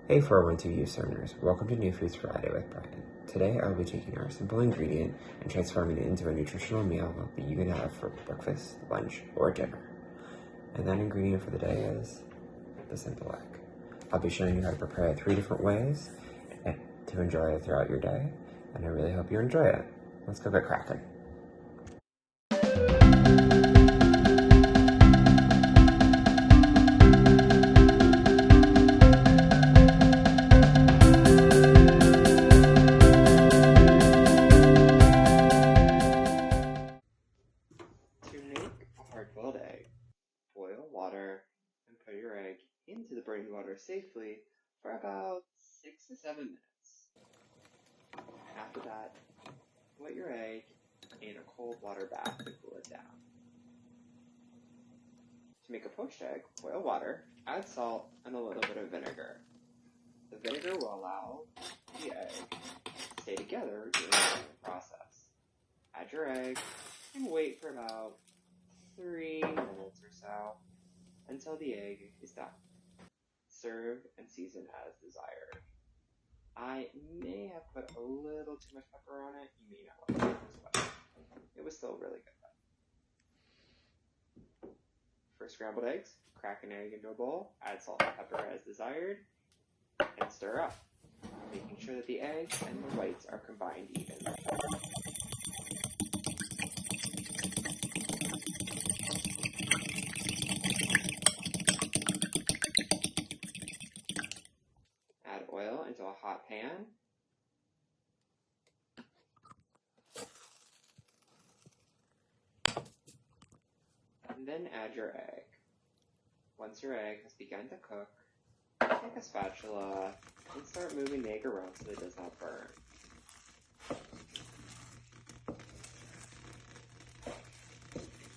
Hey 412 Youth Learners, welcome to New Foods Friday with Brian. Today I'll be taking our simple ingredient and transforming it into a nutritional meal that you can have for breakfast, lunch, or dinner. And that ingredient for the day is the simple egg. I'll be showing you how to prepare it 3 different ways to enjoy it throughout your day, and I really hope you enjoy it. Let's go get cracking. To make a hard-boiled egg, boil water and put your egg into the boiling water safely for about 6 to 7 minutes. After that, put your egg in a cold water bath to cool it down. To make a poached egg, boil water, add salt, and a little bit of vinegar. The vinegar will allow the egg to stay together during the cooking process. Add your egg and wait for about 3 minutes or so until the egg is done. Serve and season as desired. I may have put a little too much pepper on it. You may not like it as well. It was still really good though. For scrambled eggs, crack an egg into a bowl, add salt and pepper as desired, and stir up, making sure that the eggs and the whites are combined evenly. Add oil into a hot pan. And then add your egg. Once your egg has begun to cook, take a spatula and start moving the egg around so it does not burn.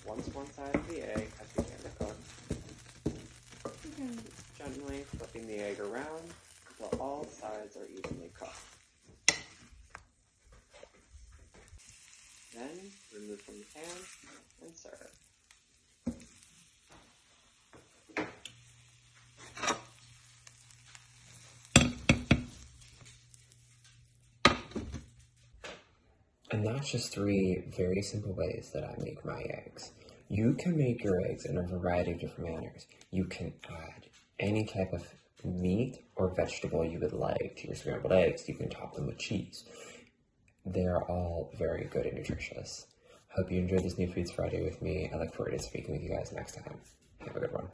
Once one side of the egg has begun to cook, you can gently flipping the egg around until all sides are evenly cooked. Then remove from the pan and serve. And that's just 3 very simple ways that I make my eggs. You can make your eggs in a variety of different manners. You can add any type of meat or vegetable you would like to your scrambled eggs. You can top them with cheese. They're all very good and nutritious. Hope you enjoyed this New Foods Friday with me. I look forward to speaking with you guys next time. Have a good one.